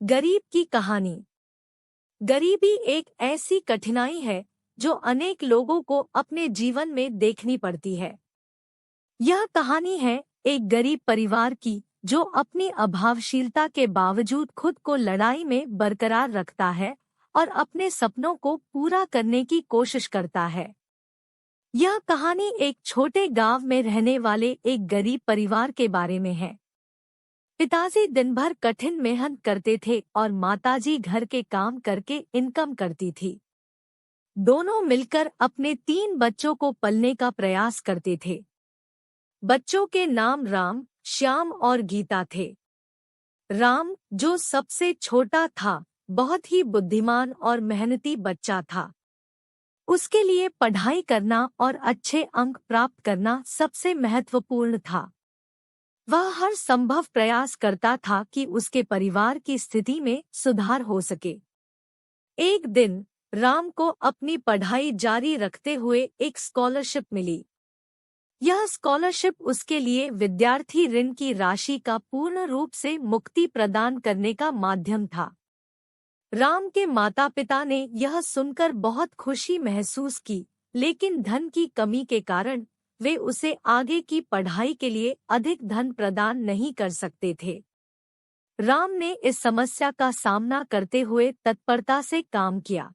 गरीब की कहानी। गरीबी एक ऐसी कठिनाई है जो अनेक लोगों को अपने जीवन में देखनी पड़ती है। यह कहानी है एक गरीब परिवार की जो अपनी अभावशीलता के बावजूद खुद को लड़ाई में बरकरार रखता है और अपने सपनों को पूरा करने की कोशिश करता है। यह कहानी एक छोटे गांव में रहने वाले एक गरीब परिवार के बारे में है। पिताजी दिन भर कठिन मेहनत करते थे और माताजी घर के काम करके इनकम करती थी। दोनों मिलकर अपने 3 बच्चों को पलने का प्रयास करते थे। बच्चों के नाम राम, श्याम और गीता थे। राम, जो सबसे छोटा था, बहुत ही बुद्धिमान और मेहनती बच्चा था। उसके लिए पढ़ाई करना और अच्छे अंक प्राप्त करना सबसे महत्वपूर्ण था। वह हर संभव प्रयास करता था कि उसके परिवार की स्थिति में सुधार हो सके। एक दिन राम को अपनी पढ़ाई जारी रखते हुए एक स्कॉलरशिप मिली। यह स्कॉलरशिप उसके लिए विद्यार्थी ऋण की राशि का पूर्ण रूप से मुक्ति प्रदान करने का माध्यम था। राम के माता-पिता ने यह सुनकर बहुत खुशी महसूस की, लेकिन धन की कमी के कारण वे उसे आगे की पढ़ाई के लिए अधिक धन प्रदान नहीं कर सकते थे। राम ने इस समस्या का सामना करते हुए तत्परता से काम किया।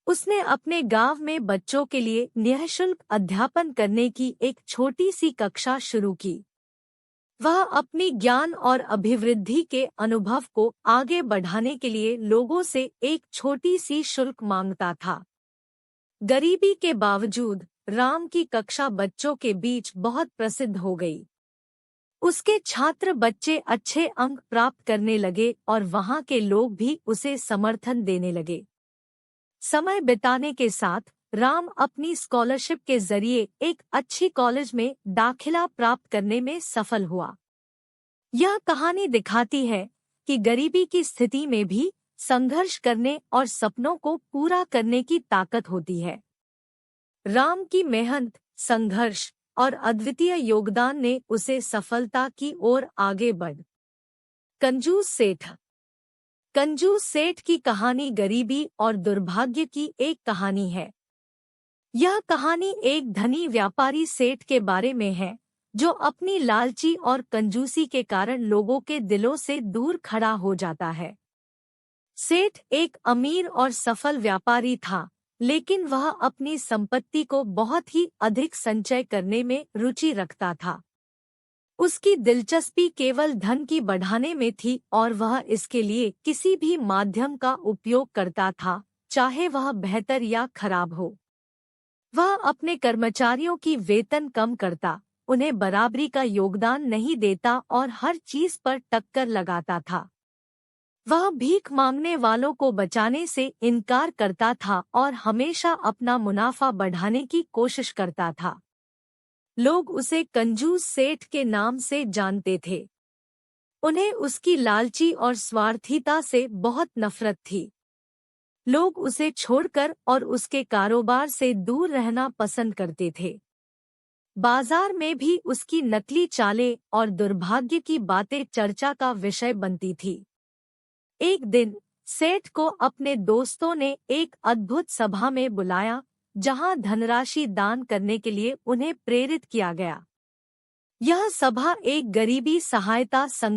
उसने अपने गांव में बच्चों के लिए निःशुल्क अध्यापन करने की एक छोटी सी कक्षा शुरू की। वह अपनी ज्ञान और अभिवृद्धि के अनुभव को आगे बढ़ाने के लिए लोगों से एक छोटी सी शुल्क मांगता था। गरीबी के बावजूद राम की कक्षा बच्चों के बीच बहुत प्रसिद्ध हो गई। उसके छात्र बच्चे अच्छे अंक प्राप्त करने लगे और वहां के लोग भी उसे समर्थन देने लगे। समय बिताने के साथ राम अपनी स्कॉलरशिप के जरिए एक अच्छी कॉलेज में दाखिला प्राप्त करने में सफल हुआ। यह कहानी दिखाती है कि गरीबी की स्थिति में भी संघर्ष करने और सपनों को पूरा करने की ताकत होती है। राम की मेहनत, संघर्ष और अद्वितीय योगदान ने उसे सफलता की ओर आगे बढ़। कंजूस सेठ। कंजूस सेठ की कहानी गरीबी और दुर्भाग्य की एक कहानी है। यह कहानी एक धनी व्यापारी सेठ के बारे में है, जो अपनी लालची और कंजूसी के कारण लोगों के दिलों से दूर खड़ा हो जाता है। सेठ एक अमीर और सफल व्यापारी था, लेकिन वह अपनी संपत्ति को बहुत ही अधिक संचय करने में रुचि रखता था। उसकी दिलचस्पी केवल धन की बढ़ाने में थी और वह इसके लिए किसी भी माध्यम का उपयोग करता था, चाहे वह बेहतर या खराब हो। वह अपने कर्मचारियों की वेतन कम करता, उन्हें बराबरी का योगदान नहीं देता और हर चीज पर टक्कर लगाता था। वह भीख मांगने वालों को बचाने से इनकार करता था और हमेशा अपना मुनाफा बढ़ाने की कोशिश करता था। लोग उसे कंजूस सेठ के नाम से जानते थे। उन्हें उसकी लालची और स्वार्थीता से बहुत नफरत थी। लोग उसे छोड़कर और उसके कारोबार से दूर रहना पसंद करते थे। बाजार में भी उसकी नकली चालें और दुर्भाग्य की बातें चर्चा का विषय बनती थी। एक दिन सेठ को अपने दोस्तों ने एक अद्भुत सभा में बुलाया, जहां धनराशि दान करने के लिए उन्हें प्रेरित किया गया। यह सभा एक गरीबी सहायता संघ